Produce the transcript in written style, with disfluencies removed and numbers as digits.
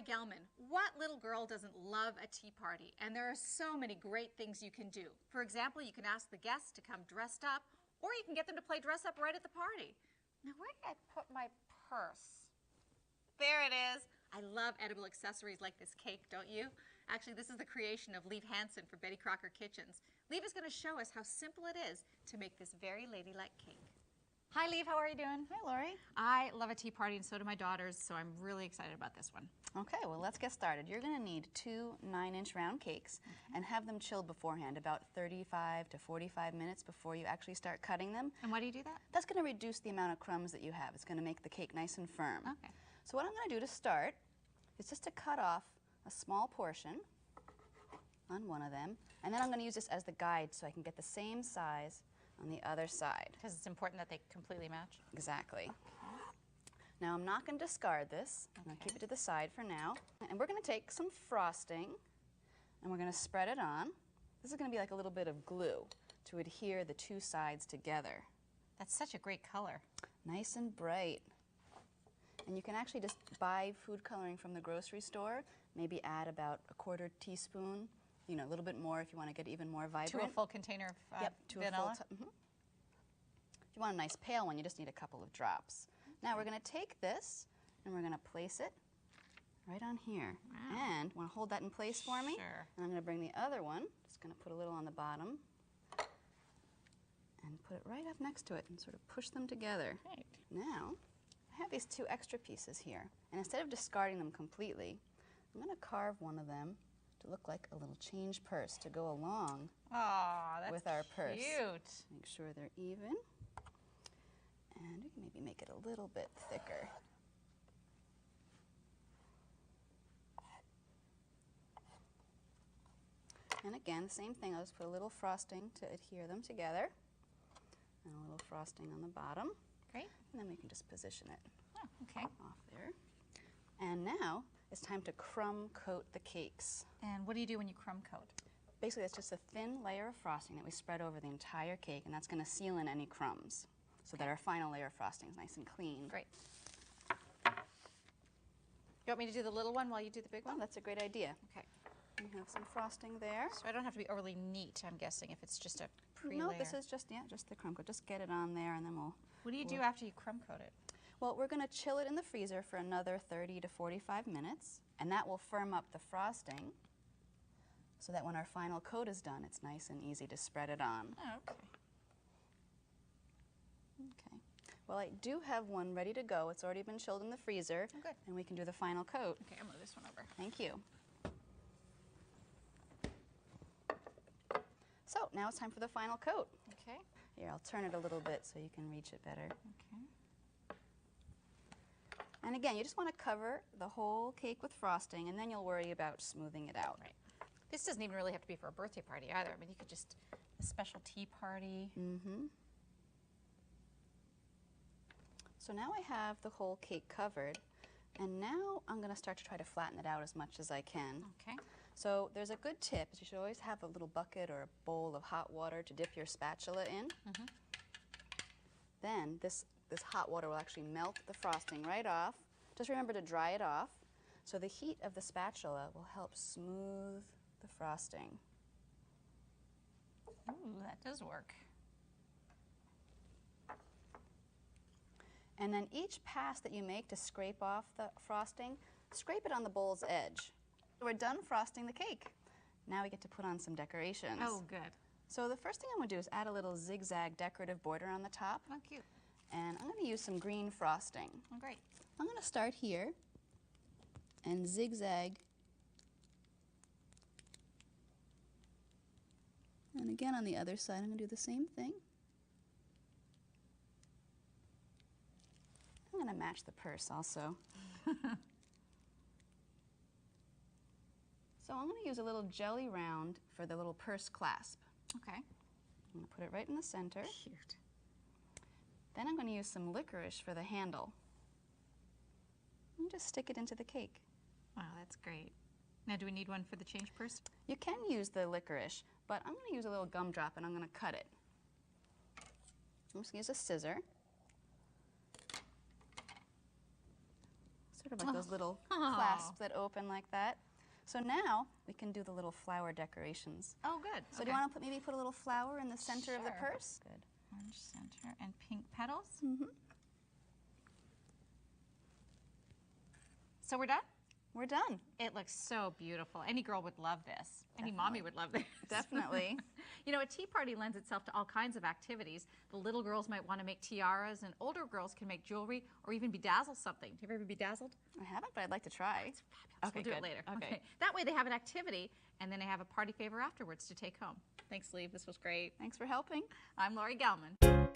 Gelman. What little girl doesn't love a tea party? And there are so many great things you can do. For example, you can ask the guests to come dressed up, or you can get them to play dress up right at the party. Now, where did I put my purse? There it is. I love edible accessories like this cake, don't you? Actually, this is the creation of Lieve Hansen for Betty Crocker Kitchens. Lieve is going to show us how simple it is to make this very ladylike cake. Hi, Lieve. How are you doing? Hi, Lori. I love a tea party, and so do my daughters, so I'm really excited about this one. Okay, well, let's get started. You're going to need 2 9-inch round cakes and have them chilled beforehand, about 35 to 45 minutes before you actually start cutting them. And why do you do that? That's going to reduce the amount of crumbs that you have. It's going to make the cake nice and firm. Okay. So what I'm going to do to start is just to cut off a small portion on one of them, and then I'm going to use this as the guide so I can get the same size on the other side. Because it's important that they completely match? Exactly. Now I'm not going to discard this. I'm going to keep it to the side for now. And we're going to take some frosting and we're going to spread it on. This is going to be like a little bit of glue to adhere the 2 sides together. That's such a great color. Nice and bright. And you can actually just buy food coloring from the grocery store, maybe add about a 1/4 teaspoon, you know, a little bit more if you want to get even more vibrant. To a full container of vanilla? If you want a nice pale one, you just need a couple of drops. Now we're going to take this and we're going to place it right on here. Wow. And want to hold that in place for me? Sure. And I'm going to bring the other one, just going to put a little on the bottom and put it right up next to it and sort of push them together. Right. Now, I have these 2 extra pieces here. And instead of discarding them completely, I'm going to carve one of them to look like a little change purse to go along with our purse. Cute. Make sure they're even. And we can maybe make it a little bit thicker. And again, the same thing. I'll just put a little frosting to adhere them together. And a little frosting on the bottom. Great. And then we can just position it Okay. off there. And now it's time to crumb coat the cakes. And what do you do when you crumb coat? Basically, that's just a thin layer of frosting that we spread over the entire cake, and that's going to seal in any crumbs so that our final layer of frosting is nice and clean. Great. You want me to do the little one while you do the big Oh, one? that's a great idea. Okay. We have some frosting there. So I don't have to be overly neat, I'm guessing, if it's just a pre-layer. No, this is just the crumb coat. Just get it on there, and then we'll... What do you do after you crumb coat it? Well, we're going to chill it in the freezer for another 30 to 45 minutes, and that will firm up the frosting so that when our final coat is done, it's nice and easy to spread it on. Oh, okay. Okay. Well, I do have one ready to go. It's already been chilled in the freezer. Oh, good. And we can do the final coat. Okay, I'll move this one over. Thank you. So now it's time for the final coat. Okay. Here, I'll turn it a little bit so you can reach it better. Okay. And again, you just want to cover the whole cake with frosting, and then you'll worry about smoothing it out. Right. This doesn't even really have to be for a birthday party either. I mean, you could just, a special tea party. Mm-hmm. So now I have the whole cake covered, and now I'm going to start to try to flatten it out as much as I can. Okay. So there's a good tip, is you should always have a little bucket or a bowl of hot water to dip your spatula in. Mm-hmm. Then this hot water will actually melt the frosting right off. Just remember to dry it off. So the heat of the spatula will help smooth the frosting. Ooh, that does work. And then each pass that you make to scrape off the frosting, scrape it on the bowl's edge. We're done frosting the cake. Now we get to put on some decorations. Oh, good. So the first thing I'm going to do is add a little zigzag decorative border on the top. Oh, cute. And I'm going to use some green frosting. Oh, great. I'm going to start here and zigzag. And again on the other side, I'm going to do the same thing. I'm going to match the purse also. So I'm going to use a little jelly round for the little purse clasp. Okay. I'm going to put it right in the center. Cute. Then I'm going to use some licorice for the handle. And just stick it into the cake. Wow, that's great. Now, do we need one for the change purse? You can use the licorice, but I'm going to use a little gumdrop and I'm going to cut it. I'm just going to use a scissor. Sort of like those little clasps that open like that. So now we can do the little flower decorations. Oh, good. So do you want to maybe put a little flower in the center of the Sure. purse? Good. Orange center and pink petals. Mm-hmm. So we're done? We're done. It looks so beautiful. Any girl would love this. Any mommy would love this. Definitely. You know, a tea party lends itself to all kinds of activities. The little girls might want to make tiaras, and older girls can make jewelry or even bedazzle something. Have you ever bedazzled? I haven't, but I'd like to try. Fabulous. Okay, We'll do good. it later. Okay. That way they have an activity, and then they have a party favor afterwards to take home. Thanks, Lee. This was great. Thanks for helping. I'm Lori Gelman.